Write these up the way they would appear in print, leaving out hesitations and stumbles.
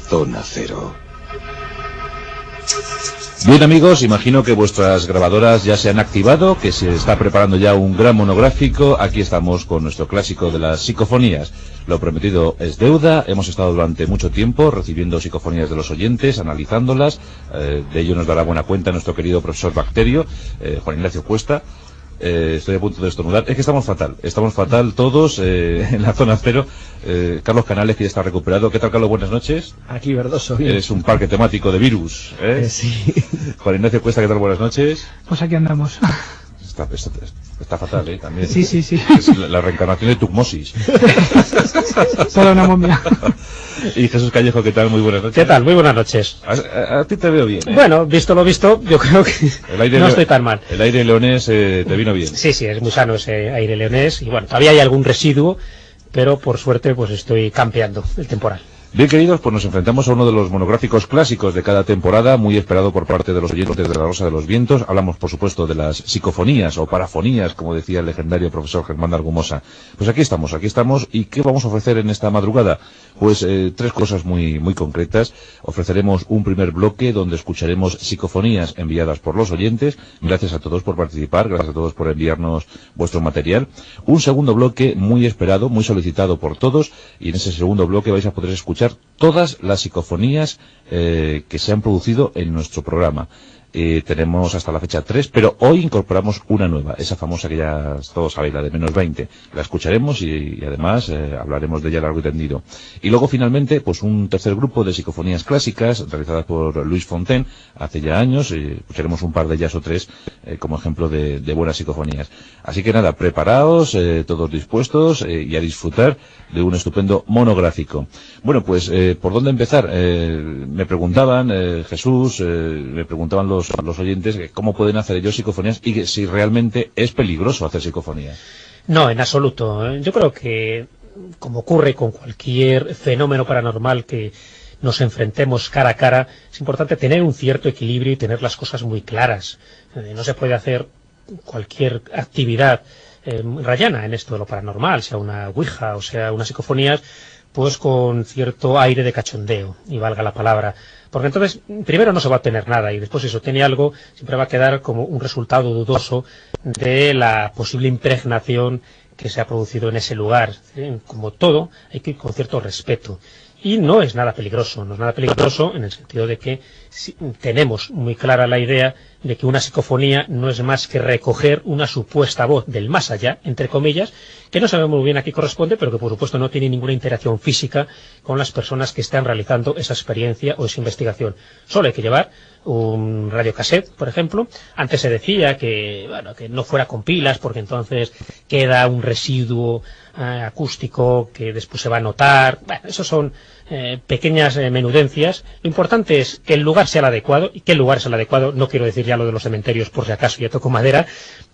Zona Cero. Bien, amigos, imagino que vuestras grabadoras ya se han activado, que se está preparando ya un gran monográfico. Aquí estamos con nuestro clásico de las psicofonías. Lo prometido es deuda. Hemos estado durante mucho tiempo recibiendo psicofonías de los oyentes, analizándolas. De ello nos dará buena cuenta nuestro querido profesor Bacterio, Juan Ignacio Cuesta. Estoy a punto de estornudar. Es que estamos fatal todos en la Zona Cero. Carlos Canales, que ya está recuperado. ¿Qué tal, Carlos? Buenas noches. Aquí, verdoso, bien. Eres un parque temático de virus, ¿eh? Sí. Juan Ignacio Cuesta, ¿qué tal? Buenas noches. Pues aquí andamos. Está fatal, ¿eh? También. Sí. Es la reencarnación de Tutmosis. Toda una momia. Y Jesús Callejo, ¿qué tal? Muy buenas noches. ¿Qué tal? Muy buenas noches. A ti te veo bien, ¿eh? Bueno, visto lo visto, yo creo que no estoy tan mal. El aire leonés te vino bien. Sí, es muy sano ese aire leonés. Y bueno, todavía hay algún residuo, pero por suerte pues estoy campeando el temporal. Bien, queridos, pues nos enfrentamos a uno de los monográficos clásicos de cada temporada, muy esperado por parte de los oyentes de La Rosa de los Vientos. Hablamos, por supuesto, de las psicofonías o parafonías, como decía el legendario profesor Germán Argumosa. Pues aquí estamos, ¿y qué vamos a ofrecer en esta madrugada? Pues tres cosas muy concretas. Ofreceremos un primer bloque donde escucharemos psicofonías enviadas por los oyentes. Gracias a todos por participar, gracias a todos por enviarnos vuestro material. Un segundo bloque muy esperado, muy solicitado por todos, y en ese segundo bloque vais a poder escuchar todas las psicofonías que se han producido en nuestro programa. Tenemos hasta la fecha 3, pero hoy incorporamos una nueva, esa famosa que ya todos sabéis, la de menos 20. La escucharemos y además hablaremos de ella largo y tendido. Y luego finalmente, pues un tercer grupo de psicofonías clásicas realizadas por Luis Fontaine hace ya años. Escucharemos un par de ellas o tres como ejemplo de buenas psicofonías. Así que nada, preparaos, todos dispuestos y a disfrutar de un estupendo monográfico. Bueno, pues ¿por dónde empezar? Me preguntaban, Jesús, me preguntaban los oyentes cómo pueden hacer ellos psicofonías y que si realmente es peligroso hacer psicofonías. No, en absoluto. Yo creo que, como ocurre con cualquier fenómeno paranormal que nos enfrentemos cara a cara, es importante tener un cierto equilibrio y tener las cosas muy claras. No se puede hacer cualquier actividad rayana en esto de lo paranormal, sea una ouija o sea unas psicofonías, pues con cierto aire de cachondeo, y valga la palabra. Porque entonces, primero no se va a obtener nada, y después si se obtiene algo, siempre va a quedar como un resultado dudoso de la posible impregnación que se ha producido en ese lugar. Como todo, hay que ir con cierto respeto. Y no es nada peligroso en el sentido de que tenemos muy clara la idea de que una psicofonía no es más que recoger una supuesta voz del más allá, entre comillas, que no sabemos muy bien a qué corresponde, pero que por supuesto no tiene ninguna interacción física con las personas que están realizando esa experiencia o esa investigación. Solo hay que llevar un radiocassette, por ejemplo. Antes se decía que no fuera con pilas, porque entonces queda un residuo acústico que después se va a notar. Bueno, eso son pequeñas menudencias. Lo importante es que el lugar sea el adecuado. ¿Y qué lugar es el adecuado? No quiero decir ya lo de los cementerios, por si acaso ya toco madera,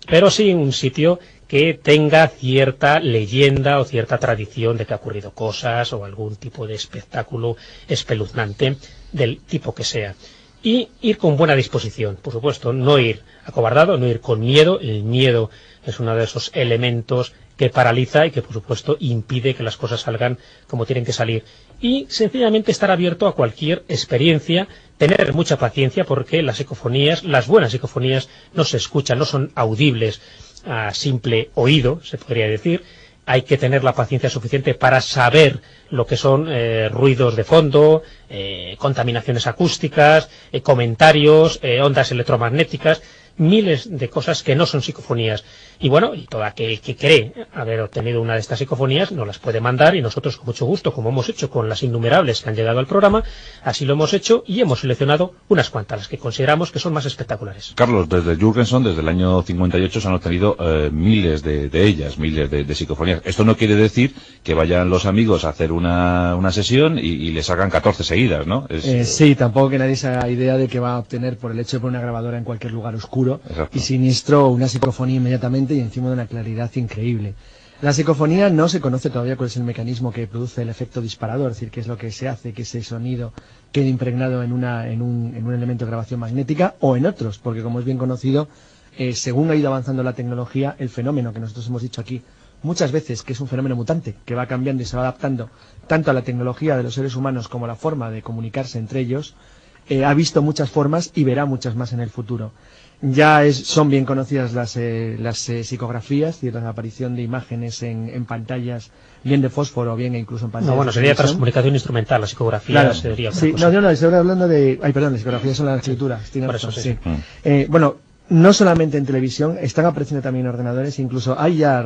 pero sí un sitio que tenga cierta leyenda o cierta tradición de que ha ocurrido cosas o algún tipo de espectáculo espeluznante del tipo que sea. Y ir con buena disposición, por supuesto, no ir acobardado, no ir con miedo. El miedo es uno de esos elementos que paraliza y que por supuesto impide que las cosas salgan como tienen que salir. Y sencillamente estar abierto a cualquier experiencia, tener mucha paciencia, porque las psicofonías, las buenas psicofonías, no se escuchan, no son audibles a simple oído, se podría decir. Hay que tener la paciencia suficiente para saber lo que son ruidos de fondo, contaminaciones acústicas, comentarios, ondas electromagnéticas, miles de cosas que no son psicofonías. Y bueno, y todo aquel que cree haber obtenido una de estas psicofonías nos las puede mandar, y nosotros con mucho gusto, como hemos hecho con las innumerables que han llegado al programa, así lo hemos hecho y hemos seleccionado unas cuantas, las que consideramos que son más espectaculares. Carlos, desde Jürgenson, desde el año 58, se han obtenido miles de ellas, miles de psicofonías. Esto no quiere decir que vayan los amigos a hacer una sesión y les hagan 14 seguidas, ¿no? Sí, tampoco que nadie se haga idea de que va a obtener, por el hecho de poner una grabadora en cualquier lugar oscuro y siniestro, una psicofonía inmediatamente y encima de una claridad increíble. La psicofonía no se conoce todavía cuál es el mecanismo que produce el efecto disparador, es decir, qué es lo que se hace que ese sonido quede impregnado en un elemento de grabación magnética o en otros, porque como es bien conocido, según ha ido avanzando la tecnología, el fenómeno que nosotros hemos dicho aquí muchas veces que es un fenómeno mutante, que va cambiando y se va adaptando tanto a la tecnología de los seres humanos como a la forma de comunicarse entre ellos, ha visto muchas formas y verá muchas más en el futuro. Son bien conocidas las psicografías y la aparición de imágenes en pantallas, bien de fósforo o bien incluso en pantallas. No, bueno, sería transcomunicación instrumental, la psicografía claro, sería otra sí, cosa. No, estoy hablando de... Ay, perdón, las psicografías son las escrituras. Por eso, sí. Bueno, no solamente en televisión, están apareciendo también en ordenadores, incluso hay ya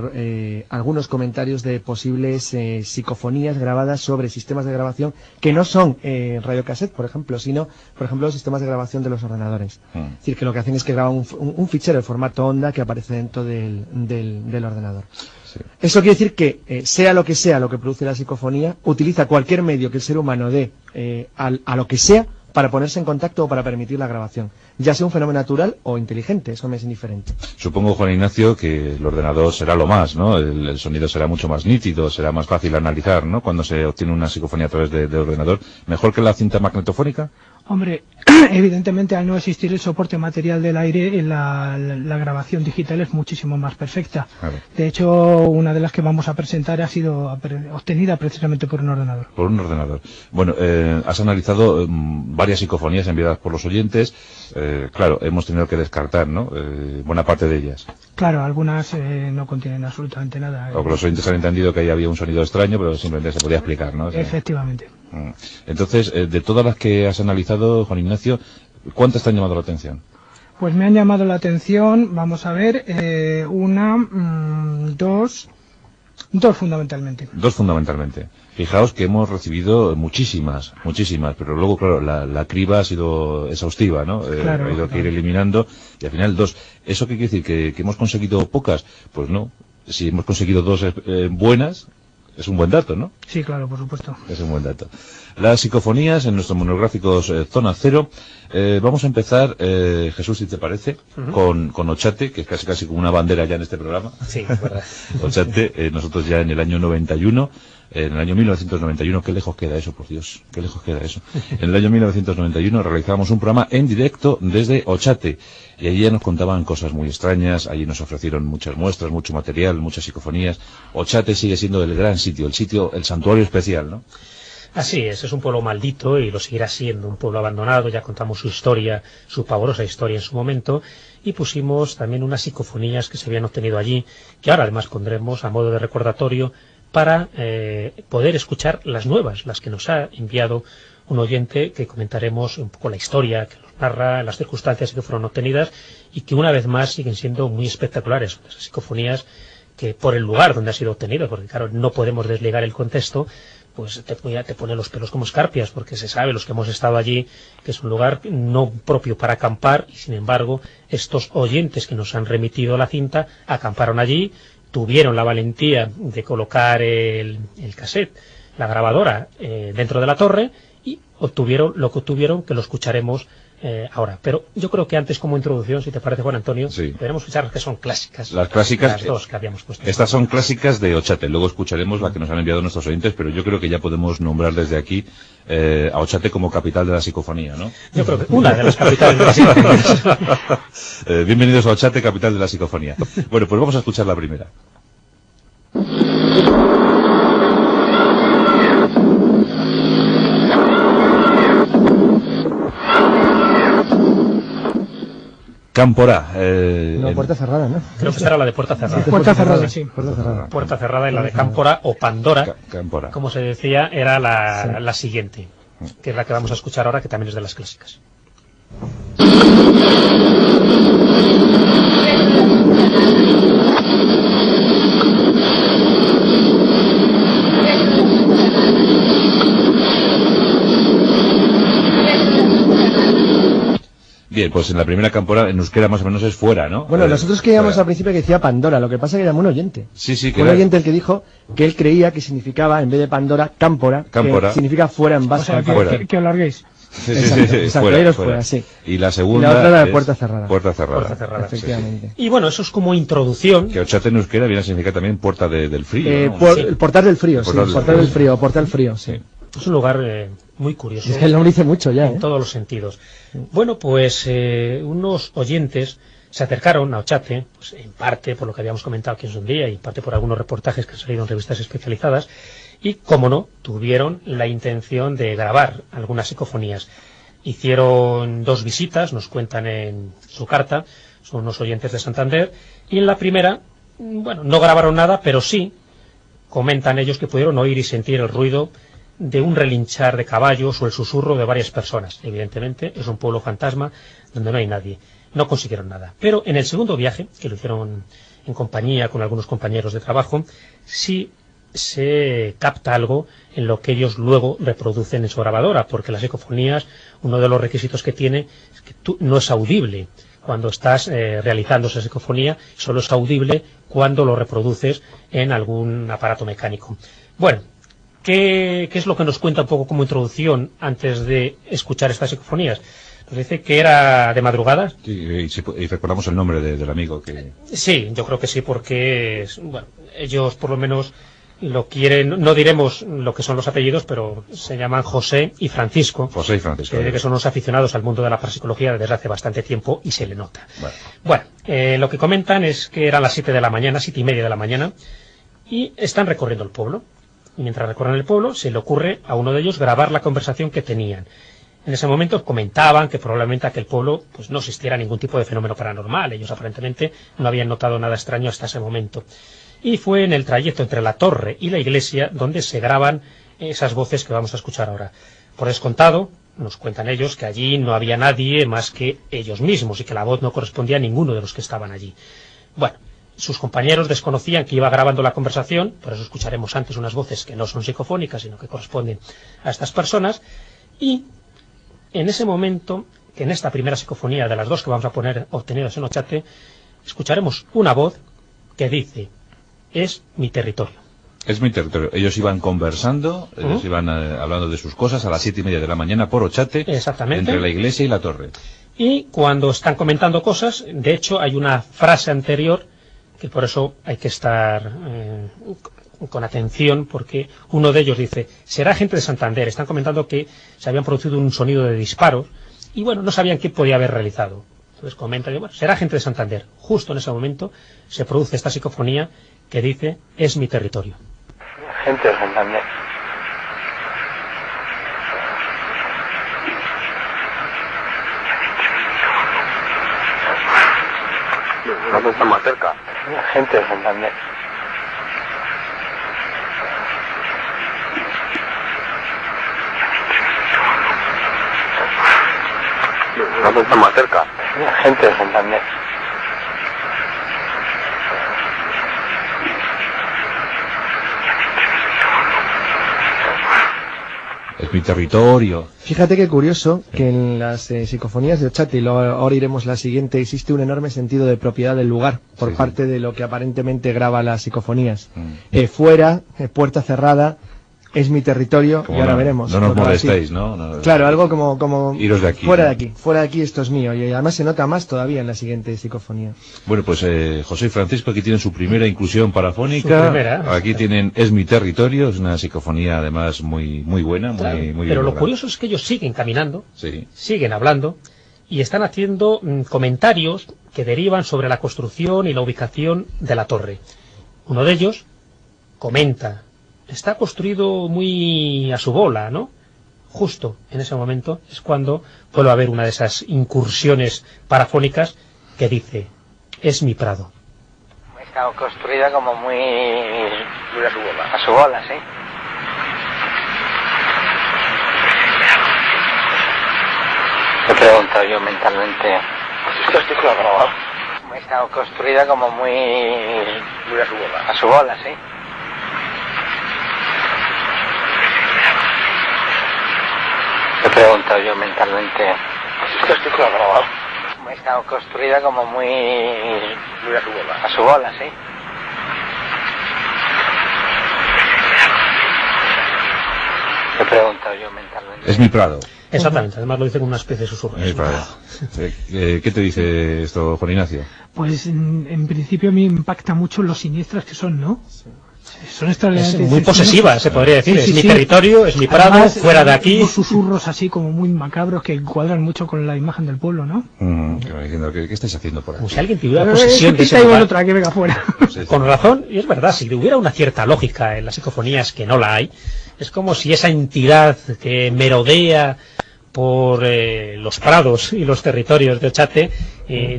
algunos comentarios de posibles psicofonías grabadas sobre sistemas de grabación que no son radiocassette, por ejemplo, sino, por ejemplo, los sistemas de grabación de los ordenadores. Es decir, que lo que hacen es que graban un fichero de formato onda que aparece dentro del ordenador. Sí. Eso quiere decir que, sea lo que produce la psicofonía, utiliza cualquier medio que el ser humano dé a lo que sea para ponerse en contacto o para permitir la grabación, ya sea un fenómeno natural o inteligente, eso me es indiferente. Supongo, Juan Ignacio, que el ordenador será lo más, ¿no? El sonido será mucho más nítido, será más fácil analizar, ¿no? Cuando se obtiene una psicofonía a través de ordenador. ¿Mejor que la cinta magnetofónica? Hombre, evidentemente al no existir el soporte material del aire, la grabación digital es muchísimo más perfecta. Claro. De hecho, una de las que vamos a presentar ha sido obtenida precisamente por un ordenador. Por un ordenador. Bueno, has analizado varias psicofonías enviadas por los oyentes. Claro, hemos tenido que descartar, ¿no? Buena parte de ellas. Claro, algunas no contienen absolutamente nada. O que los oyentes han entendido que ahí había un sonido extraño, pero simplemente se podía explicar, ¿no? Efectivamente. Entonces, de todas las que has analizado, Juan Ignacio, ¿cuántas te han llamado la atención? Pues me han llamado la atención, vamos a ver, dos fundamentalmente. Dos fundamentalmente. Fijaos que hemos recibido muchísimas, pero luego, claro, la criba ha sido exhaustiva, ¿no? Claro, ha habido que ir eliminando, y al final dos. ¿Eso qué quiere decir? ¿Que hemos conseguido pocas? Pues no. Si hemos conseguido dos buenas, es un buen dato, ¿no? Sí, claro, por supuesto. Es un buen dato. Las psicofonías en nuestros monográficos Zona Cero. Vamos a empezar, Jesús, si te parece, con Ochate, que es casi como una bandera ya en este programa. Sí, es verdad. Ochate, nosotros ya en el año 91, en el año 1991, qué lejos queda eso, por Dios, qué lejos queda eso. En el año 1991 realizábamos un programa en directo desde Ochate, y allí ya nos contaban cosas muy extrañas, allí nos ofrecieron muchas muestras, mucho material, muchas psicofonías. Ochate sigue siendo el gran sitio, el santuario especial, ¿no? Así es un pueblo maldito y lo seguirá siendo, un pueblo abandonado. Ya contamos su historia, su pavorosa historia en su momento, y pusimos también unas psicofonías que se habían obtenido allí, que ahora además pondremos a modo de recordatorio para poder escuchar las nuevas, las que nos ha enviado un oyente, que comentaremos un poco la historia que nos narra, las circunstancias que fueron obtenidas y que una vez más siguen siendo muy espectaculares. Esas psicofonías que por el lugar donde ha sido obtenido, porque claro, no podemos desligar el contexto, pues te pone los pelos como escarpias, porque se sabe, los que hemos estado allí, que es un lugar no propio para acampar, y sin embargo estos oyentes que nos han remitido la cinta acamparon allí, tuvieron la valentía de colocar el cassette, la grabadora, dentro de la torre, y obtuvieron lo que obtuvieron, que lo escucharemos ahora. Pero yo creo que antes, como introducción, si te parece, Juan Antonio, sí, deberemos escuchar las que son clásicas. Las clásicas, las dos que habíamos puesto. Estas son clásicas de Ochate. Luego escucharemos la que nos han enviado nuestros oyentes, pero yo creo que ya podemos nombrar desde aquí a Ochate como capital de la psicofonía, ¿no? Yo creo que una de las capitales de la psicofonía. Bienvenidos a Ochate, capital de la psicofonía. Bueno, pues vamos a escuchar la primera. Cámpora. No, Puerta Cerrada, ¿no? Creo que será la de Puerta Cerrada. Sí, Puerta Cerrada, sí. Puerta Cerrada. Puerta Cerrada, y la de Cámpora o Pandora, Cámpora, como se decía, era la siguiente, que es la que vamos a escuchar ahora, que también es de las clásicas. Bien, pues en la primera cámpora en euskera más o menos es fuera, ¿no? Bueno, nosotros creíamos al principio que decía Pandora, lo que pasa es que llamó un oyente. Sí, que un oyente el que dijo que él creía que significaba, en vez de Pandora, Cámpora, que significa fuera en vasco. O sea, que os larguéis. Sí, fuera. Sí. Y la segunda y la otra era de Puerta Cerrada. Puerta Cerrada, efectivamente. Y bueno, eso es como introducción. Que Ochate en euskera viene a significar también puerta del frío, ¿no? El portal del frío, portal frío, sí. Es un lugar muy curioso. Es que el nombre dice mucho ya, en todos los sentidos. Bueno, pues unos oyentes se acercaron a Ochate, pues en parte por lo que habíamos comentado aquí en su día y en parte por algunos reportajes que han salido en revistas especializadas, y, como no, tuvieron la intención de grabar algunas psicofonías. Hicieron 2 visitas, nos cuentan en su carta, son unos oyentes de Santander, y en la primera, bueno, no grabaron nada, pero sí comentan ellos que pudieron oír y sentir el ruido de un relinchar de caballos o el susurro de varias personas. Evidentemente es un pueblo fantasma donde no hay nadie. No consiguieron nada. Pero en el segundo viaje, que lo hicieron en compañía con algunos compañeros de trabajo, sí se capta algo en lo que ellos luego reproducen en su grabadora, porque las psicofonías, uno de los requisitos que tiene es que tú no es audible cuando estás realizando esa psicofonía, solo es audible cuando lo reproduces en algún aparato mecánico. Bueno, ¿qué es lo que nos cuenta un poco como introducción antes de escuchar estas psicofonías? Nos dice que era de madrugada. Sí, y recordamos el nombre del amigo que... Sí, yo creo que sí, porque bueno, ellos por lo menos lo quieren, no diremos lo que son los apellidos, pero se llaman José y Francisco. José y Francisco. Que son unos aficionados al mundo de la parapsicología desde hace bastante tiempo y se le nota. Bueno, lo que comentan es que eran las 7 de la mañana, 7:30 de la mañana, y están recorriendo el pueblo. Y mientras recorren el pueblo, se le ocurre a uno de ellos grabar la conversación que tenían. En ese momento comentaban que probablemente aquel pueblo pues no existiera ningún tipo de fenómeno paranormal. Ellos aparentemente no habían notado nada extraño hasta ese momento. Y fue en el trayecto entre la torre y la iglesia donde se graban esas voces que vamos a escuchar ahora. Por descontado, nos cuentan ellos que allí no había nadie más que ellos mismos y que la voz no correspondía a ninguno de los que estaban allí. Bueno, sus compañeros desconocían que iba grabando la conversación, por eso escucharemos antes unas voces que no son psicofónicas, sino que corresponden a estas personas, y en ese momento, que en esta primera psicofonía de las 2 que vamos a poner obtenidas en Ochate, escucharemos una voz que dice: es mi territorio. Es mi territorio. Ellos iban conversando, ellos iban hablando de sus cosas a las 7:30 de la mañana por Ochate, exactamente, entre la iglesia y la torre. Y cuando están comentando cosas, de hecho hay una frase anterior, que por eso hay que estar con atención, porque uno de ellos dice: será gente de Santander. Están comentando que se habían producido un sonido de disparos, y bueno, no sabían qué podía haber realizado. Entonces comentan, bueno, será gente de Santander. Justo en ese momento se produce esta psicofonía que dice: es mi territorio. Gente de Santander. No está más cerca. Gente de Santander. No está más cerca. Gente de Santander. Es mi territorio. Fíjate qué curioso que en las psicofonías de Ochate, y ahora iremos la siguiente, existe un enorme sentido de propiedad del lugar por parte de lo que aparentemente graba las psicofonías. Fuera, puerta cerrada, es mi territorio, como y ahora veremos. No nos molestéis, ¿no? Claro, algo como iros de aquí. Fuera de aquí, esto es mío. Y además se nota más todavía en la siguiente psicofonía. Bueno, pues José y Francisco aquí tienen su primera inclusión parafónica. Aquí tienen Es mi territorio, es una psicofonía además muy buena, muy Pero lo curioso es que ellos siguen caminando, sí, siguen hablando y están haciendo comentarios que derivan sobre la construcción y la ubicación de la torre. Uno de ellos comenta: está construido muy a su bola, ¿no? Justo en ese momento es cuando vuelve a haber una de esas incursiones parafónicas que dice: es mi prado. Está construida como muy a su bola. A su bola, sí. He preguntado yo mentalmente. Esto estoy grabado. Está construida como muy a su bola. A su bola, sí. He preguntado yo mentalmente. Esto estoy grabado. Está construida como muy a su bola. A su bola, sí. He preguntado yo mentalmente. Es mi prado. Exactamente, además lo dice con una especie de susurro. ¿Qué te dice esto, Juan Ignacio? Pues en principio a mí me impacta mucho lo siniestras que son, ¿no? Sí. Son extraordinariamente muy posesiva, se podría decir. Sí, es mi sí. territorio, es mi prado, Además, fuera de aquí. Unos susurros así como muy macabros que cuadran mucho con la imagen del pueblo, ¿no? ¿Qué estáis haciendo por aquí? Como si alguien tuviera posesión de ese hay lugar. otra que venga fuera. Con razón, y es verdad, si hubiera una cierta lógica en las psicofonías, que no la hay, es como si esa entidad que merodea por los prados y los territorios de Ochate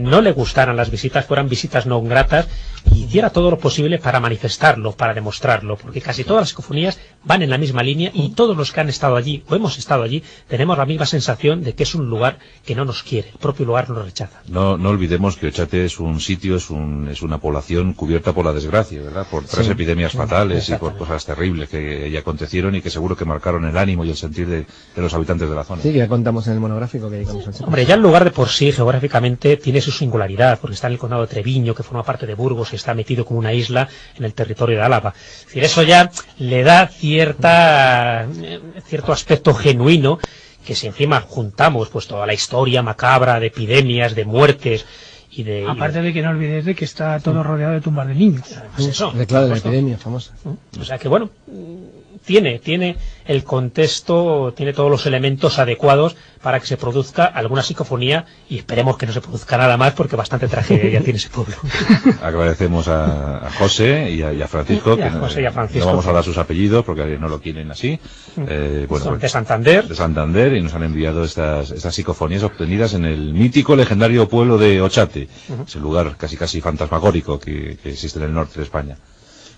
no le gustaran las visitas, fueran visitas no gratas, y hiciera todo lo posible para manifestarlo, para demostrarlo, porque casi todas las psicofonías van en la misma línea y todos los que han estado allí o hemos estado allí tenemos la misma sensación de que es un lugar que no nos quiere, el propio lugar nos rechaza. No olvidemos que Ochate es un sitio, es una población cubierta por la desgracia, ¿verdad? Por 3 epidemias fatales y por cosas terribles que ya acontecieron y que seguro que marcaron el ánimo y el sentir de los habitantes de la zona. Sí, que ya contamos en el monográfico que dedicamos a Ochate. Hombre, ya el lugar de por sí, geográficamente, tiene su singularidad, porque está en el condado de Treviño, que forma parte de Burgos y está metido como una isla en el territorio de Álava. Es decir, eso ya le da cierto aspecto genuino, que si encima juntamos pues toda la historia macabra de epidemias, de muertes y de... Aparte de que no olvides de que está todo rodeado de tumbas de niños. Pues eso, Claro, de la epidemia famosa. o sea que bueno, tiene el contexto, tiene todos los elementos adecuados para que se produzca alguna psicofonía, y esperemos que no se produzca nada más, porque bastante tragedia ya tiene ese pueblo. Agradecemos a José y a Francisco, Y a José y a Francisco. No vamos a dar sus apellidos porque no lo quieren así. Son de Santander. De Santander, y nos han enviado estas psicofonías obtenidas en el mítico legendario pueblo de Ochate, ese lugar casi fantasmagórico que existe en el norte de España.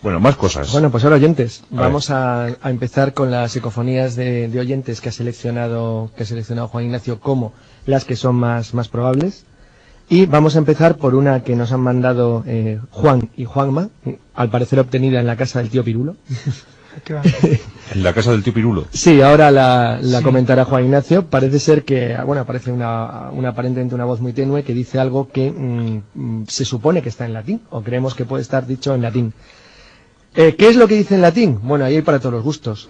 Bueno, más cosas. Bueno, pues ahora oyentes, vamos a empezar con las psicofonías de oyentes que ha seleccionado Juan Ignacio como las que son más probables. Y vamos a empezar por una que nos han mandado Juan y Juanma, al parecer obtenida en la casa del tío Pirulo. ¿En la casa del tío Pirulo? Sí, ahora la comentará Juan Ignacio. Parece ser que, aparece aparentemente una voz muy tenue que dice algo que se supone que está en latín, o creemos que puede estar dicho en latín. ¿Qué es lo que dice en latín? Bueno, ahí hay para todos los gustos.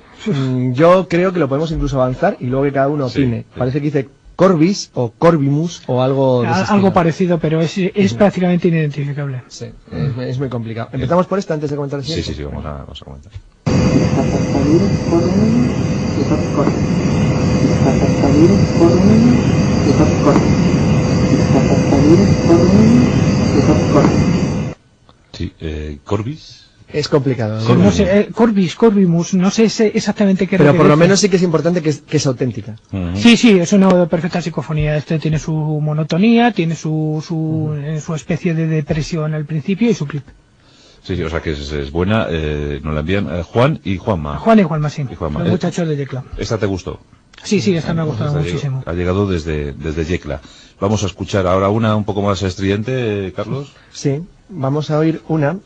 Yo creo que lo podemos incluso avanzar y luego que cada uno opine. Sí. Parece que dice Corbis o Corbimus o algo de ese algo estilo. Parecido, pero es prácticamente inidentificable. Sí, es muy complicado. ¿Empezamos por esta antes de comentar el siguiente? Sí, vamos a comentar. Sí, Corbis. Es complicado. No sé, Corbimus, no sé exactamente qué. Pero por lo menos sí que es importante que es auténtica. Sí, es una perfecta psicofonía. Este tiene su monotonía, tiene su especie de depresión al principio y su clip. Sí, o sea que es buena. Nos la envían Juan y Juanma. Juan y Juanma, sí. Juanma. Los muchachos de Yecla. ¿Esta te gustó? Sí, esta me ha gustado muchísimo. Ha llegado desde Yecla. Vamos a escuchar ahora una un poco más estridente, Carlos. Sí, vamos a oír una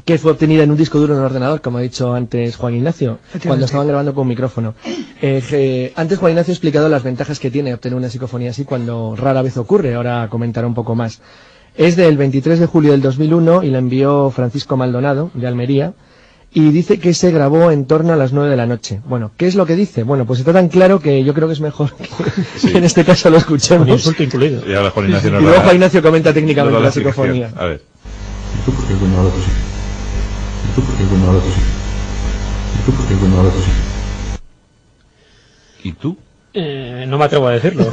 que fue obtenida en un disco duro en un ordenador, como ha dicho antes Juan Ignacio, cuando estaban grabando con micrófono. Antes Juan Ignacio ha explicado las ventajas que tiene obtener una psicofonía así cuando rara vez ocurre, ahora comentará un poco más. Es del 23 de julio del 2001 y la envió Francisco Maldonado, de Almería, y dice que se grabó en torno a las 9 de la noche. Bueno, ¿qué es lo que dice? Bueno, pues está tan claro que yo creo que es mejor que en este caso lo escuchemos. Un insulto incluido. Y ahora Juan Ignacio y luego Juan Ignacio comenta técnicamente la psicofonía. A ver. ¿Y tú por qué coño hablas así? ¿Y tú por qué coño hablas así? ¿Y tú por qué coño hablas así? ¿Y tú? No me atrevo a decirlo.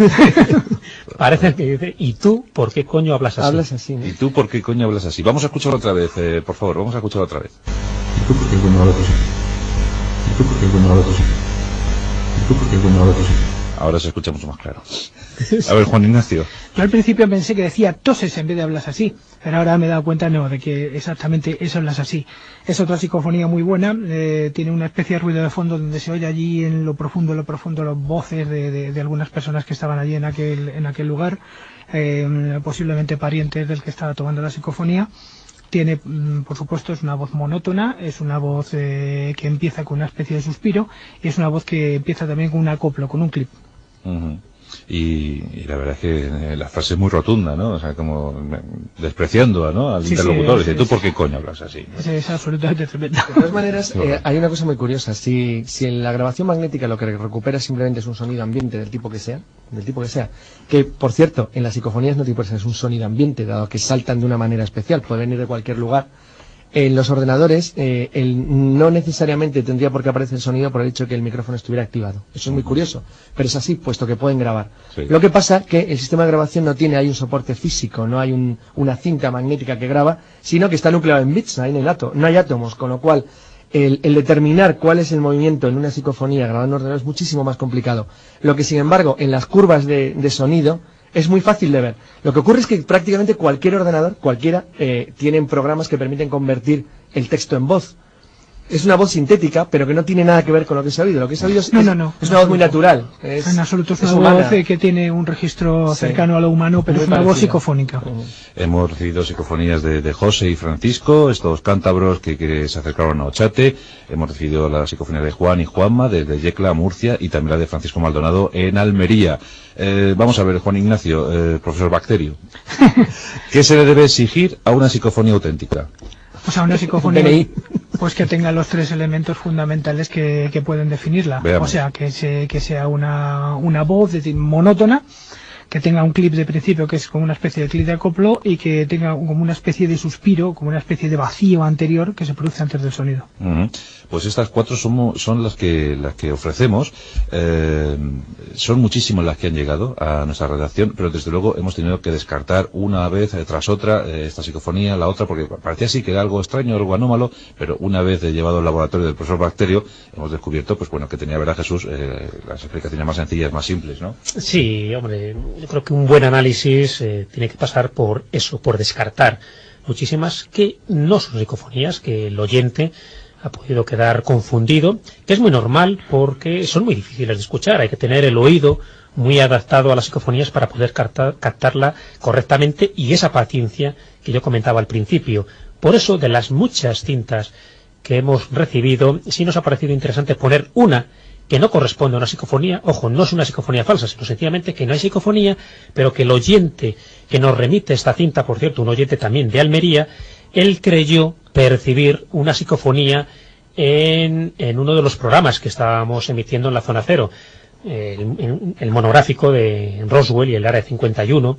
Parece que dice, ¿y tú por qué coño hablas así? Hablas así, ¿no? ¿Y tú por qué coño hablas así? Vamos a escucharlo otra vez, por favor, vamos a escucharlo otra vez. ¿Y tú por qué coño hablas así? ¿Y tú por qué coño hablas así? ¿Y tú por qué coño hablas así? Ahora se escucha mucho más claro. A ver, Juan Ignacio. Yo al principio pensé que decía toses en vez de hablas así, pero ahora me he dado cuenta de que exactamente eso hablas así. Es otra psicofonía muy buena, tiene una especie de ruido de fondo donde se oye allí en lo profundo las voces de algunas personas que estaban allí en aquel lugar, posiblemente parientes del que estaba tomando la psicofonía. Tiene, por supuesto, es una voz monótona, es una voz que empieza con una especie de suspiro y es una voz que empieza también con un acoplo, con un clip. Y la verdad es que la frase es muy rotunda, ¿no? O sea, como despreciando, ¿no? Al interlocutor. Dice, ¿tú por qué coño hablas así? ¿No? Es absolutamente tremenda. De todas maneras, hay una cosa muy curiosa. Si en la grabación magnética lo que recupera simplemente es un sonido ambiente del tipo que sea, que, por cierto, en las psicofonías no tiene por qué ser un sonido ambiente, dado que saltan de una manera especial, puede venir de cualquier lugar. En los ordenadores, no necesariamente tendría por qué aparecer el sonido por el hecho de que el micrófono estuviera activado. Eso es muy curioso, pero es así, puesto que pueden grabar. Sí. Lo que pasa es que el sistema de grabación no tiene ahí un soporte físico, no hay una cinta magnética que graba, sino que está nucleado en bits, ahí en el no hay átomos, con lo cual el determinar cuál es el movimiento en una psicofonía grabada en un ordenador es muchísimo más complicado. Lo que, sin embargo, en las curvas de sonido es muy fácil de ver. Lo que ocurre es que prácticamente cualquier ordenador, cualquiera, tienen programas que permiten convertir el texto en voz. Es una voz sintética, pero que no tiene nada que ver con lo que se ha oído. Lo que se ha oído es una voz muy natural. En absoluto es una voz que tiene un registro cercano a lo humano, pero es una voz psicofónica. Hemos recibido psicofonías de José y Francisco, estos cántabros que se acercaron a Ochate. Hemos recibido la psicofonía de Juan y Juanma, desde Yecla, Murcia, y también la de Francisco Maldonado en Almería. Vamos a ver, Juan Ignacio, profesor Bacterio. ¿Qué se le debe exigir a una psicofonía auténtica? O sea, una psicofonía pues que tenga los tres elementos fundamentales que pueden definirla. Veamos. O sea, que sea una voz monótona, que tenga un clip de principio que es como una especie de clip de acoplo y que tenga como una especie de suspiro, como una especie de vacío anterior que se produce antes del sonido. Pues estas cuatro son las que ofrecemos. Son muchísimas las que han llegado a nuestra redacción, pero desde luego hemos tenido que descartar una vez tras otra esta psicofonía, la otra, porque parecía así que era algo extraño, algo anómalo, pero una vez llevado al laboratorio del profesor Bacterio hemos descubierto, pues bueno, que tenía, verdad, Jesús, las explicaciones más sencillas, más simples, ¿no? Sí, hombre, yo creo que un buen análisis tiene que pasar por eso, por descartar muchísimas que no son psicofonías, que el oyente ha podido quedar confundido, que es muy normal porque son muy difíciles de escuchar, hay que tener el oído muy adaptado a las psicofonías para poder captarla correctamente, y esa paciencia que yo comentaba al principio. Por eso, de las muchas cintas que hemos recibido, sí nos ha parecido interesante poner una que no corresponde a una psicofonía. Ojo, no es una psicofonía falsa, sino sencillamente que no hay psicofonía, pero que el oyente que nos remite esta cinta, por cierto, un oyente también de Almería, él creyó percibir una psicofonía en uno de los programas que estábamos emitiendo en la Zona Cero, el monográfico de Roswell y el Área 51,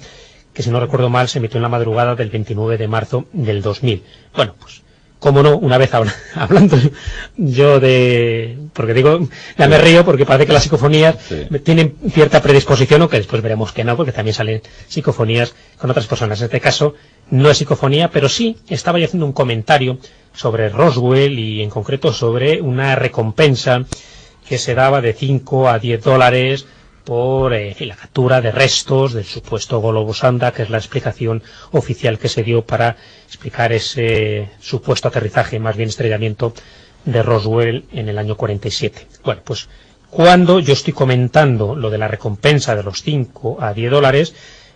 que si no recuerdo mal se emitió en la madrugada del 29 de marzo del 2000. Bueno, pues cómo no, una vez hablando yo porque digo, ya me río porque parece que las psicofonías tienen cierta predisposición, aunque después veremos que no, porque también salen psicofonías con otras personas. En este caso no es psicofonía, pero sí estaba yo haciendo un comentario sobre Roswell y en concreto sobre una recompensa que se daba de 5 a 10 dólares por la captura de restos del supuesto globo sonda, que es la explicación oficial que se dio para explicar ese supuesto aterrizaje, más bien estrellamiento, de Roswell en el año 47. Bueno, pues cuando yo estoy comentando lo de la recompensa de los 5 a 10 dólares,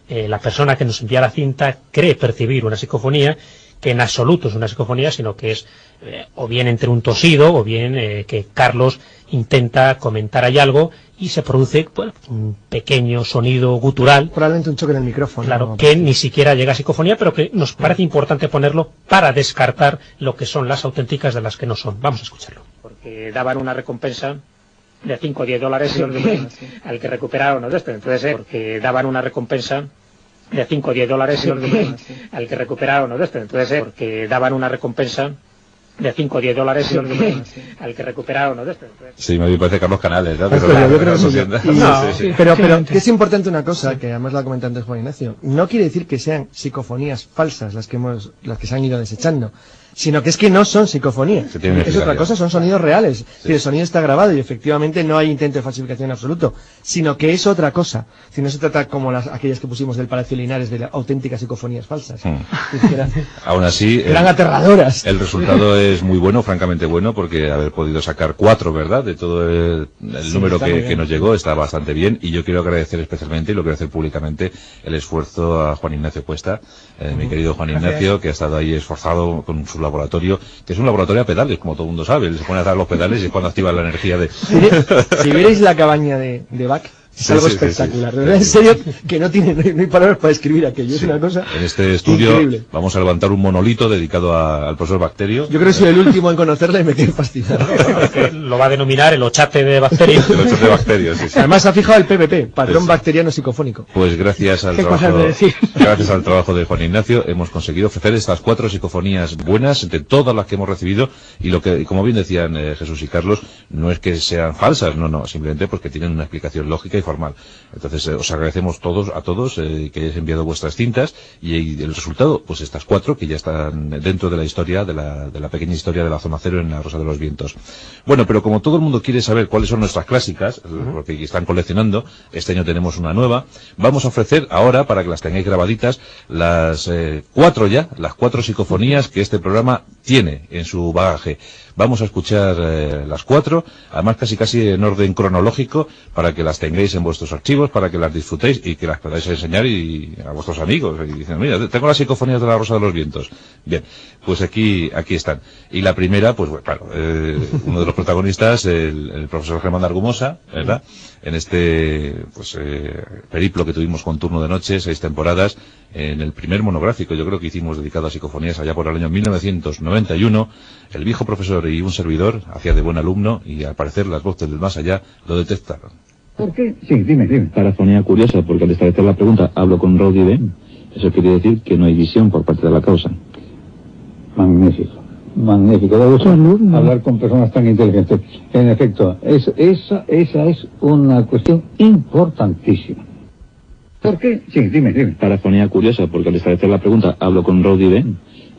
la persona que nos envía la cinta cree percibir una psicofonía, que en absoluto es una psicofonía, sino que es o bien entre un tosido, o bien que Carlos intenta comentar ahí algo y se produce un pequeño sonido gutural. Probablemente un choque en el micrófono. Claro, que ni siquiera llega a psicofonía, pero que nos parece importante ponerlo para descartar lo que son las auténticas de las que no son. Vamos a escucharlo. Porque daban una recompensa de 5 o 10 dólares al que recuperara uno de estos. Entonces, porque daban una recompensa de 5 o 10 dólares al que recuperara uno de estos. Entonces, porque daban una recompensa de 5 o 10 dólares al que recuperara uno de estos. Sí, me parece Carlos Canales, ¿no? Yo creo que sí. Pero que es importante una cosa, que además la comenté antes Juan Ignacio, no quiere decir que sean psicofonías falsas las que se han ido desechando, sino que es que no son psicofonías. Es otra cosa, son sonidos reales. Sí. El sonido está grabado y efectivamente no hay intento de falsificación en absoluto, sino que es otra cosa. Si no se trata como aquellas que pusimos del Palacio Linares, de auténticas psicofonías falsas. Aún así, eran aterradoras. El resultado es muy bueno, francamente bueno, porque haber podido sacar 4, ¿verdad?, de todo el número que nos llegó, está bastante bien, y yo quiero agradecer especialmente, y lo quiero hacer públicamente, el esfuerzo a Juan Ignacio Cuesta, mi querido Juan Ignacio, que ha estado ahí esforzado con su laboratorio, que es un laboratorio a pedales, como todo el mundo sabe. Él se pone a dar los pedales y es cuando activa la energía de... Si vierais la cabaña de Bach, Es algo espectacular. En serio, que no hay palabras para describir aquello. Es una cosa en este estudio increíble. Vamos a levantar un monolito dedicado al profesor Bacterio. Yo creo que soy el último en conocerla y me quedé fascinado. Lo va a denominar el ochate de Bacterio. El ochate de Bacterio, sí. Además ha fijado el PBP, patrón bacteriano psicofónico. Pues gracias al trabajo de Juan Ignacio hemos conseguido ofrecer estas 4 psicofonías buenas entre todas las que hemos recibido, y lo que, como bien decían Jesús y Carlos, no es que sean falsas, no, simplemente porque tienen una explicación lógica y formal. Entonces os agradecemos a todos que hayáis enviado vuestras cintas, y el resultado, pues estas 4 que ya están dentro de la historia, de la pequeña historia de la Zona Cero en la Rosa de los Vientos. Bueno, pero como todo el mundo quiere saber cuáles son nuestras clásicas, porque están coleccionando, este año tenemos una nueva, vamos a ofrecer ahora, para que las tengáis grabaditas, las 4 psicofonías que este programa tiene en su bagaje. Vamos a escuchar las 4, además casi en orden cronológico, para que las tengáis en vuestros archivos, para que las disfrutéis y que las podáis enseñar a vuestros amigos. Y dicen, mira, tengo las psicofonías de la Rosa de los Vientos. Bien, pues aquí están. Y la primera, pues bueno, claro, uno de los protagonistas, el profesor Germán Argumosa, ¿verdad? En este periplo que tuvimos con Turno de Noche, 6 temporadas, en el primer monográfico, yo creo que hicimos dedicado a psicofonías allá por el año 1991, el viejo profesor y un servidor hacía de buen alumno, y al parecer las voces del más allá lo detectaron. ¿Por qué? Sí, dime. Parafonía curiosa, porque al establecer la pregunta hablo con Raudive, eso quiere decir que no hay visión por parte de la causa. Magnífico. Debe hablar con personas tan inteligentes. En efecto, esa es una cuestión importantísima. ¿Por qué? Sí, dime. Parafonía curiosa, porque al establecer la pregunta hablo con Raudive,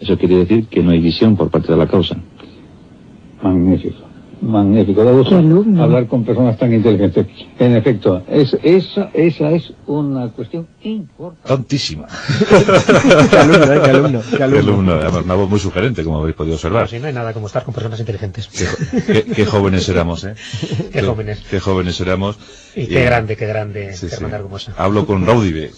eso quiere decir que no hay visión por parte de la causa. Magnífico. Debe hablar con personas tan inteligentes. En efecto, esa es una cuestión importantísima. Qué alumno. Además, una voz muy sugerente, como habéis podido observar. Pues sí, no hay nada como estar con personas inteligentes. Qué jóvenes éramos, ¿eh? Qué jóvenes éramos. Y qué grande, Germán Argumosa. Hablo con Raudive,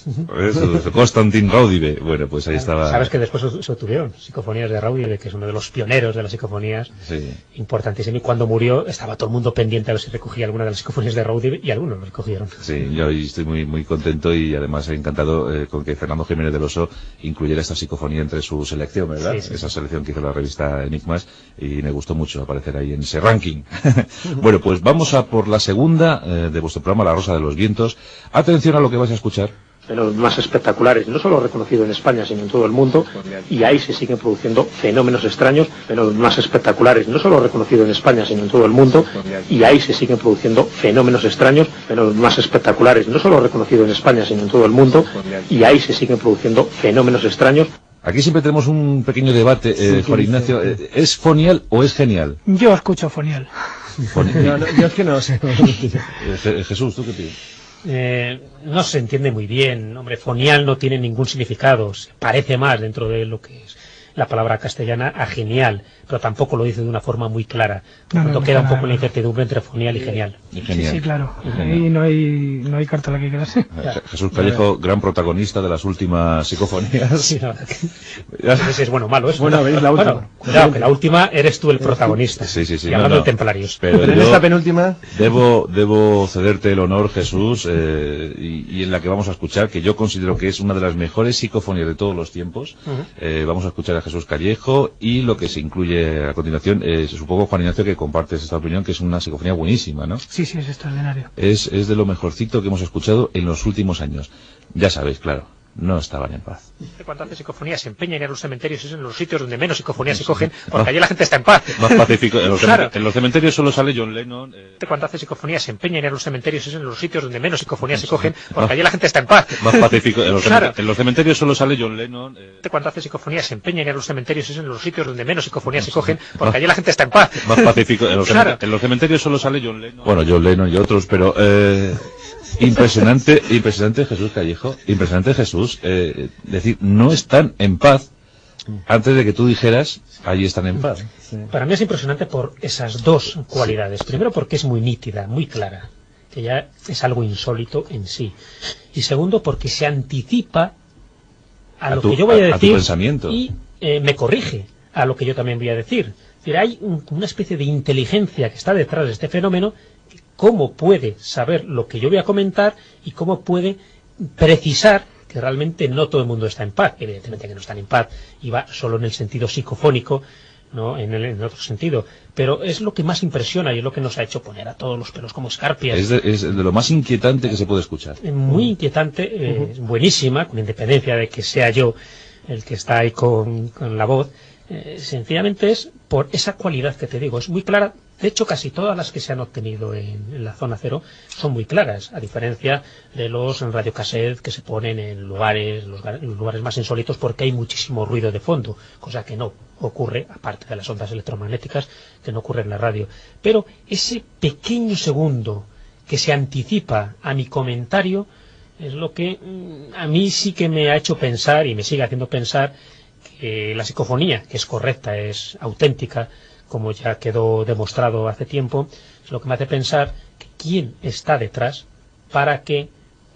Constantin Raudive. Bueno, pues ahí estaba. Sabes que después se obtuvieron psicofonías de Raudive, que es uno de los pioneros de las psicofonías, importantísimo. Y cuando murió, estaba todo el mundo pendiente a ver si recogía alguna de las psicofonías de Raudive, y algunos lo recogieron. Sí, yo estoy muy contento, y además encantado con que Fernando Jiménez del Oso incluyera esta psicofonía entre su selección, ¿verdad? Sí. Esa selección que hizo la revista Enigmas, y me gustó mucho aparecer ahí en ese ranking. Bueno, pues vamos a por la segunda de vuestro programa, La Rosa de los Vientos. Atención a lo que vais a escuchar. Fenómenos más espectaculares, no solo reconocidos en España, sino en todo el mundo, y ahí se siguen produciendo fenómenos extraños, fenómenos más espectaculares, no solo reconocidos en España, sino en todo el mundo, y ahí se siguen produciendo fenómenos extraños, fenómenos más espectaculares, no solo reconocidos en España, sino en todo el mundo, y ahí se siguen produciendo fenómenos extraños. Aquí siempre tenemos un pequeño debate, Juan Ignacio. ¿Es fonial o es genial? Yo escucho fonial. No, yo es que no lo sé. Jesús, ¿tú qué piensas? No se entiende muy bien. Hombre, fonial no tiene ningún significado. Se parece más dentro de lo que es la palabra castellana a genial, pero tampoco lo dice de una forma muy clara. Por tanto, queda un poco la incertidumbre entre fonial y genial. Sí, claro. Ahí no hay carta a la que quedarse. Jesús Callejo, gran protagonista de las últimas psicofonías. Sí, no, no sé si es bueno o malo. Bueno, veis la última. Bueno, cuidado, que la última eres tú el protagonista. Sí. Y hablando de Templarios. Pero en esta penúltima debo cederte el honor, Jesús, y en la que vamos a escuchar, que yo considero que es una de las mejores psicofonías de todos los tiempos. Vamos a escuchar a Jesús Callejo, y lo que se incluye a continuación, supongo, Juan Ignacio, que compartes esta opinión, que es una psicofonía buenísima, ¿no? Sí, es extraordinario. Es de lo mejorcito que hemos escuchado en los últimos años. Ya sabéis, claro, no estaban en paz. Cuando hace psicofonía se empeña en ir a los cementerios, es en los sitios donde menos psicofonías se cogen, porque allí la gente está en paz. Más pacífico. En los cementerios solo sale John Lennon. Cuando hace psicofonía se empeña en ir a los cementerios, es en los sitios donde menos psicofonías se cogen, porque allí la gente está en paz. Más pacífico. En los cementerios solo sale John Lennon. Cuando hace psicofonía se empeña en ir a los cementerios, es en los sitios donde menos psicofonías se cogen, porque allí la gente está en paz. Más pacífico. En los cementerios solo sale John Lennon. Bueno, John Lennon y otros, pero impresionante Jesús Callejo, impresionante Jesús, decir, no están en paz, antes de que tú dijeras, allí están en paz. Para mí es impresionante por esas dos cualidades. Primero, porque es muy nítida, muy clara, que ya es algo insólito en sí. Y segundo, porque se anticipa a lo que yo voy a decir, a tu pensamiento, y me corrige a lo que yo también voy a decir. Es decir, hay una especie de inteligencia que está detrás de este fenómeno, que cómo puede saber lo que yo voy a comentar y cómo puede precisar que realmente no todo el mundo está en paz. Evidentemente que no están en paz y va solo en el sentido psicofónico, no en otro sentido, pero es lo que más impresiona y es lo que nos ha hecho poner a todos los pelos como escarpias. Es de lo más inquietante que se puede escuchar. Muy inquietante, buenísima, con independencia de que sea yo el que está ahí con la voz. Sencillamente es por esa cualidad que te digo, es muy clara. De hecho, casi todas las que se han obtenido en la zona cero son muy claras, a diferencia de los radiocassettes que se ponen en los lugares más insólitos, porque hay muchísimo ruido de fondo, cosa que no ocurre, aparte de las ondas electromagnéticas, que no ocurre en la radio. Pero ese pequeño segundo que se anticipa a mi comentario es lo que a mí sí que me ha hecho pensar y me sigue haciendo pensar que la psicofonía, que es correcta, es auténtica, como ya quedó demostrado hace tiempo, es lo que me hace pensar que quién está detrás para que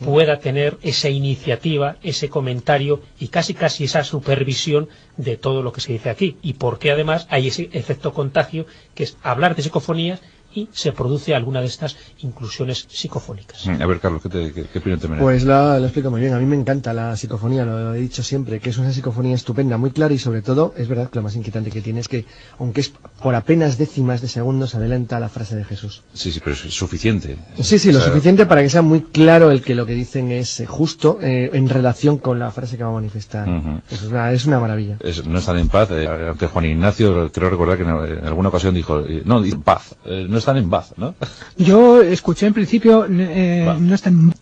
pueda tener esa iniciativa, ese comentario y casi esa supervisión de todo lo que se dice aquí. Y porque además hay ese efecto contagio, que es hablar de psicofonías y se produce alguna de estas inclusiones psicofónicas. A ver, Carlos, ¿qué opinión te merece? Pues lo explico muy bien. A mí me encanta la psicofonía, lo he dicho siempre, que es una psicofonía estupenda, muy clara, y sobre todo, es verdad que lo más inquietante que tiene es que, aunque es por apenas décimas de segundos, adelanta la frase de Jesús. Sí, pero es suficiente. Sí, lo suficiente para que sea muy claro el que lo que dicen es justo en relación con la frase que va a manifestar. Es una maravilla. No están en paz, aunque Juan Ignacio, creo recordar que en alguna ocasión dijo, no, paz, no están en paz, ¿no? Yo escuché en principio, no están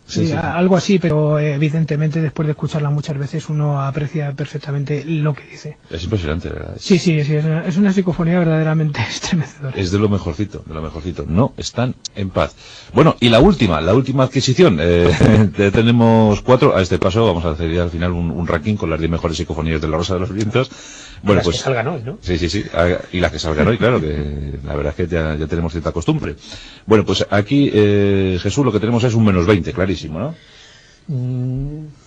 algo así, pero evidentemente después de escucharla muchas veces uno aprecia perfectamente lo que dice. Es impresionante, ¿verdad? Sí, es una psicofonía verdaderamente estremecedora. Es de lo mejorcito, no están en paz. Bueno, y la última adquisición, tenemos 4, a este paso vamos a hacer ya al final un ranking con las 10 mejores psicofonías de la Rosa de los Vientos. Bueno, pues que salgan hoy, ¿no? Sí, y las que salgan hoy, claro, que la verdad es que ya tenemos cierta costumbre. Bueno, pues aquí, Jesús, lo que tenemos es un -20, clarísimo, ¿no?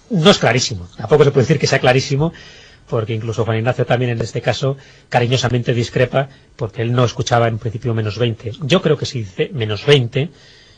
No es clarísimo, tampoco se puede decir que sea clarísimo, porque incluso Juan Ignacio también en este caso cariñosamente discrepa, porque él no escuchaba en principio -20. Yo creo que si dice -20,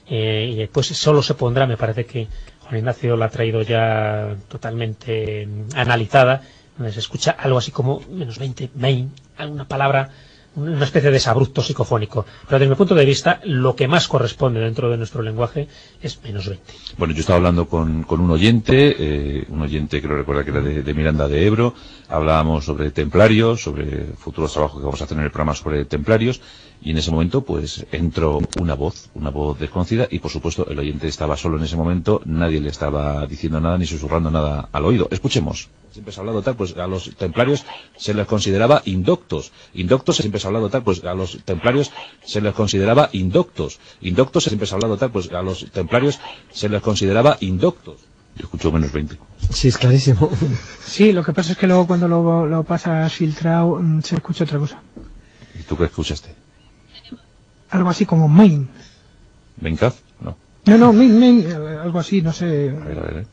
y después solo se pondrá, me parece que Juan Ignacio la ha traído ya totalmente analizada, donde se escucha algo así como -20, main, alguna palabra, una especie de desabrupto psicofónico. Pero desde mi punto de vista, lo que más corresponde dentro de nuestro lenguaje es -20. Bueno, yo estaba hablando con un oyente creo recordar que era de Miranda de Ebro. Hablábamos sobre templarios, sobre futuros trabajos que vamos a hacer en el programa sobre templarios, y en ese momento pues entró una voz desconocida, y por supuesto el oyente estaba solo en ese momento, nadie le estaba diciendo nada ni susurrando nada al oído. Escuchemos. Siempre se ha hablado tal, pues a los templarios se les consideraba indoctos, siempre se ha hablado tal, pues a los templarios se les consideraba indoctos, siempre se ha hablado tal, pues a los templarios se les consideraba indoctos. Yo escucho -20. Sí, es clarísimo. Sí, lo que pasa es que luego cuando lo pasas filtrado se escucha otra cosa. ¿Y tú qué escuchaste? Algo así como main. ¿Mencaz? No. No, main, algo así, no sé. A ver.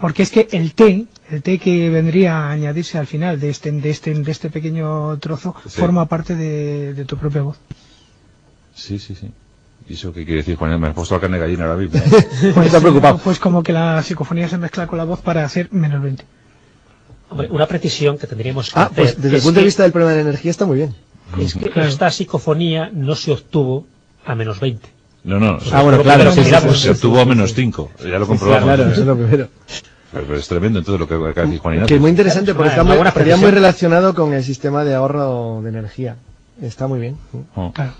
Porque es que el T que vendría a añadirse al final de este pequeño trozo, sí, forma parte de tu propia voz. Sí. ¿Y eso qué quiere decir, Juan? Me has puesto la carne de gallina ahora mismo. Pues está preocupado. Pues como que la psicofonía se mezcla con la voz para hacer -20. Hombre, una precisión que tendríamos que hacer. Pues desde el punto de vista del problema de la energía está muy bien. Es que esta psicofonía no se obtuvo a -20. No. Bueno, claro, se obtuvo a -5. Ya lo comprobamos. Claro, eso es lo primero. Pero es tremendo entonces lo que acaba de decir Juan Ignacio. Que es muy interesante porque estaría muy relacionado con el sistema de ahorro de energía. Está muy bien. Claro.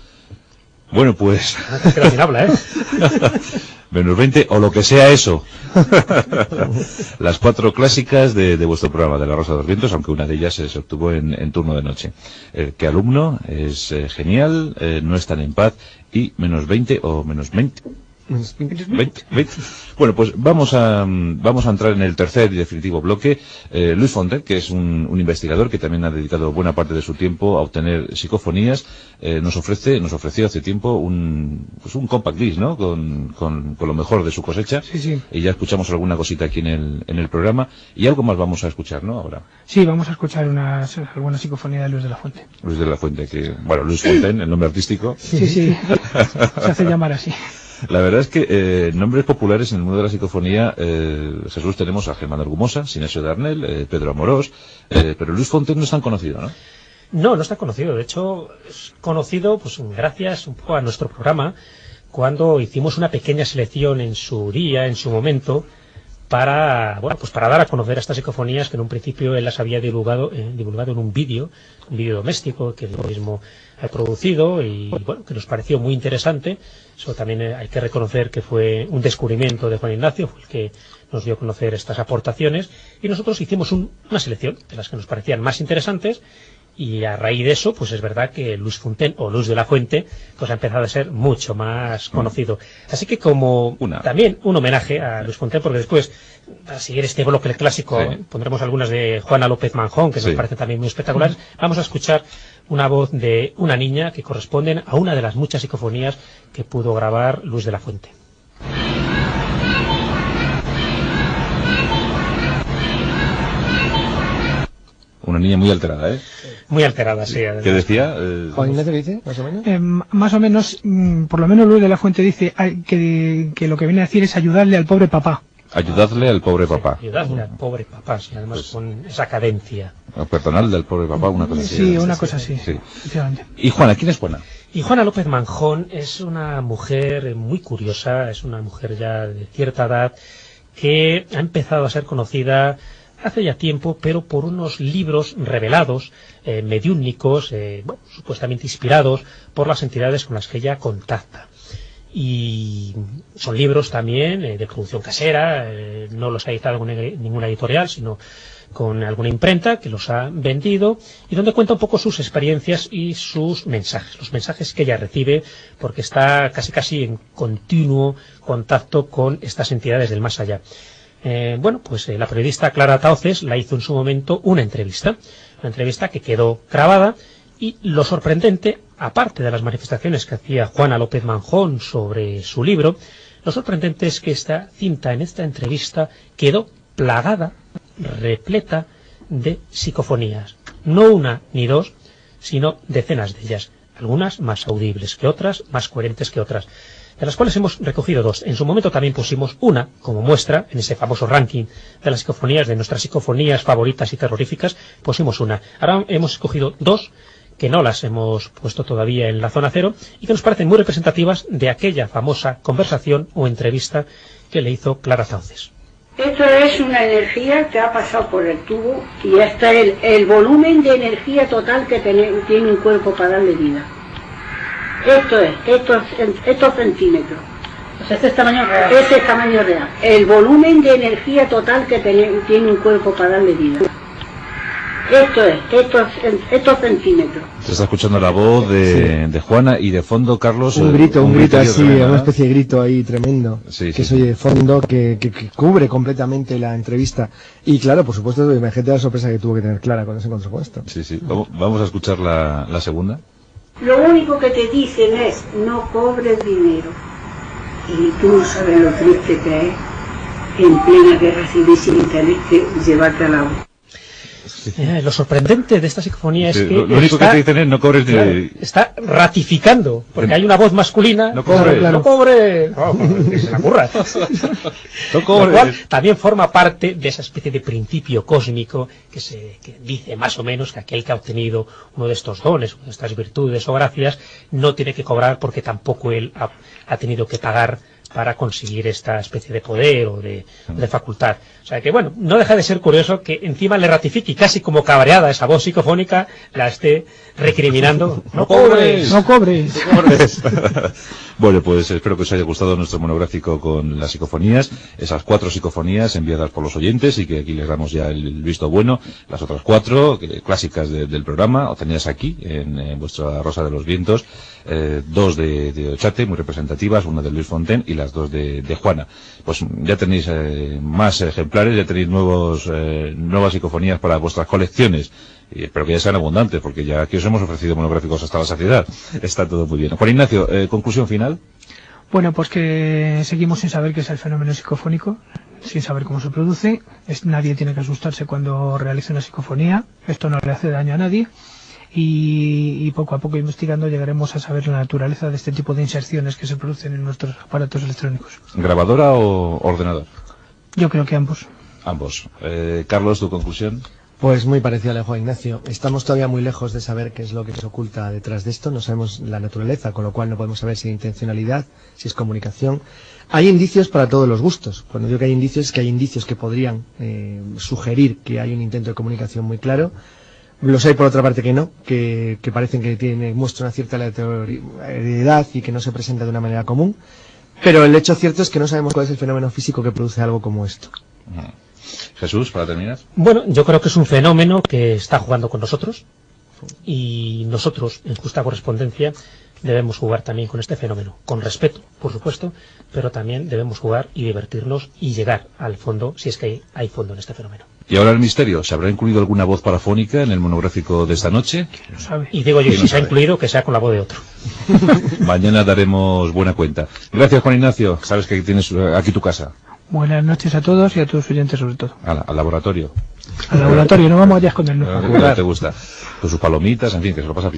Bueno, pues... Pero sin habla, -20 o lo que sea eso. Las 4 clásicas de vuestro programa de La Rosa de los Vientos, aunque una de ellas se obtuvo en turno de noche. ¿Qué alumno? Es genial, no están en paz, y -20 o -20. Bueno, pues vamos a entrar en el tercer y definitivo bloque. Luis Fontaine, que es un investigador que también ha dedicado buena parte de su tiempo a obtener psicofonías, nos ofreció hace tiempo un compact disc, ¿no? Con lo mejor de su cosecha. Sí. Y ya escuchamos alguna cosita aquí en el programa. Y algo más vamos a escuchar, ¿no? Ahora. Sí, vamos a escuchar alguna psicofonía de Luis de la Fuente. Luis de la Fuente, Luis Fontaine, el nombre artístico. Sí. Se hace llamar así. La verdad es que nombres populares en el mundo de la psicofonía, Jesús, tenemos a Germán Argumosa, Sinesio Darnell, Pedro Amorós, pero Luis Fontaine no es tan conocido, ¿no? No está conocido. De hecho, es conocido pues gracias un poco a nuestro programa, cuando hicimos una pequeña selección en su día, en su momento, para dar a conocer estas psicofonías que en un principio él las había divulgado en un vídeo doméstico que él mismo ha producido y que nos pareció muy interesante. Eso también hay que reconocer que fue un descubrimiento de Juan Ignacio, fue el que nos dio a conocer estas aportaciones, y nosotros hicimos una selección de las que nos parecían más interesantes. Y a raíz de eso, pues es verdad que Luis Fontaine, o Luis de la Fuente, pues ha empezado a ser mucho más conocido. Así que también un homenaje a Luis Fontaine, porque después, para seguir este bloque clásico, pondremos algunas de Juana López Manjón, que nos parecen también muy espectaculares. Vamos a escuchar una voz de una niña que corresponden a una de las muchas psicofonías que pudo grabar Luis de la Fuente. Una niña muy alterada, ¿eh? Muy alterada, sí. ¿Qué decía? ¿Juan Ignacio dice, más o menos? Más o menos, por lo menos Luis de la Fuente dice que lo que viene a decir es ayudarle al pobre papá. Ayudadle al pobre papá. Ayudarle al pobre papá, sí, además pues, con esa cadencia. Perdonadle al pobre papá, una cosa así. Sí, una cosa así. Sí. ¿Y Juana? ¿Quién es Juana? Y Juana López Manjón es una mujer muy curiosa, es una mujer ya de cierta edad que ha empezado a ser conocida hace ya tiempo, pero por unos libros revelados, mediúnicos, supuestamente inspirados por las entidades con las que ella contacta. Y son libros también de producción casera, no los ha editado con ninguna editorial, sino con alguna imprenta que los ha vendido, y donde cuenta un poco sus experiencias y sus mensajes, los mensajes que ella recibe, porque está casi en continuo contacto con estas entidades del más allá. La periodista Clara Tauces la hizo en su momento una entrevista que quedó grabada, y lo sorprendente, aparte de las manifestaciones que hacía Juana López Manjón sobre su libro, lo sorprendente es que esta cinta, en esta entrevista, quedó plagada, repleta de psicofonías. No una ni dos, sino decenas de ellas, algunas más audibles que otras, más coherentes que otras, de las cuales hemos recogido dos. En su momento también pusimos una como muestra en ese famoso ranking de las psicofonías, de nuestras psicofonías favoritas y terroríficas, pusimos una. Ahora hemos escogido dos que no las hemos puesto todavía en la zona cero y que nos parecen muy representativas de aquella famosa conversación o entrevista que le hizo Clara Tauces. Esto es una energía que ha pasado por el tubo y hasta el volumen de energía total que tiene un cuerpo para darle vida. Estos centímetros. O sea, este es tamaño real. Este es tamaño real. El volumen de energía total que tiene un cuerpo para darle vida. Estos centímetros. Se está escuchando la voz de Juana y de fondo, Carlos. Un grito así, una especie de grito ahí tremendo. Sí, que se oye de fondo, que cubre completamente la entrevista. Y claro, por supuesto, imagínate la sorpresa que tuvo que tener Clara cuando se encontró con esto. Sí. Vamos a escuchar la segunda. Lo único que te dicen es, no cobres dinero. Y tú no sabes lo triste que es, en plena guerra civil sin internet, llevarte al agua. Lo sorprendente de esta psicofonía es que lo único que te dicen es no cobres dinero. Está ratificando, porque hay una voz masculina. No cobres. No cobres. Que se la curra. No cobres. Lo cual también forma parte de esa especie de principio cósmico que dice más o menos que aquel que ha obtenido uno de estos dones, una de estas virtudes o gracias, no tiene que cobrar porque tampoco él ha tenido que pagar para conseguir esta especie de poder o de facultad. O sea que, bueno, no deja de ser curioso que encima le ratifique y casi como cabreada esa voz psicofónica la esté recriminando. ¡No cobres! ¡No cobres! ¡No cobres! Bueno, pues espero que os haya gustado nuestro monográfico con las psicofonías, esas 4 psicofonías enviadas por los oyentes y que aquí les damos ya el visto bueno. Las otras 4 clásicas del programa, obtenidas aquí en vuestra Rosa de los Vientos, 2 de Ochate, muy representativas, una de Luis Fontaine y la las dos de Juana. Pues ya tenéis más ejemplares, ya tenéis nuevas psicofonías para vuestras colecciones. Y espero que ya sean abundantes, porque ya aquí os hemos ofrecido monográficos hasta la saciedad. Está todo muy bien. Juan Ignacio, conclusión final. Bueno, pues que seguimos sin saber qué es el fenómeno psicofónico, sin saber cómo se produce. Nadie tiene que asustarse cuando realiza una psicofonía. Esto no le hace daño a nadie. Y poco a poco investigando llegaremos a saber la naturaleza de este tipo de inserciones que se producen en nuestros aparatos electrónicos. ¿Grabadora o ordenador? Yo creo que ambos. Ambos. Carlos, ¿tu conclusión? Pues muy parecido a la de Juan Ignacio. Estamos todavía muy lejos de saber qué es lo que se oculta detrás de esto. No sabemos la naturaleza, con lo cual no podemos saber si hay intencionalidad, si es comunicación. Hay indicios para todos los gustos. Cuando digo que hay indicios, es que hay indicios que podrían sugerir que hay un intento de comunicación muy claro. Los hay por otra parte que no, que parecen que muestran una cierta aleatoriedad y que no se presenta de una manera común. Pero el hecho cierto es que no sabemos cuál es el fenómeno físico que produce algo como esto. Jesús, para terminar. Bueno, yo creo que es un fenómeno que está jugando con nosotros y nosotros, en justa correspondencia, debemos jugar también con este fenómeno, con respeto, por supuesto, pero también debemos jugar y divertirnos y llegar al fondo, si es que hay fondo en este fenómeno. Y ahora el misterio, ¿se habrá incluido alguna voz parafónica en el monográfico de esta noche? ¿Quién lo sabe? Y digo yo, si se ha incluido, que sea con la voz de otro. Mañana daremos buena cuenta. Gracias, Juan Ignacio. Sabes que tienes aquí tu casa. Buenas noches a todos y a todos los oyentes sobre todo. Al laboratorio. Al laboratorio, no vamos allá a escondernos. ¿Te gusta? Con sus palomitas, en fin, que se lo pasa a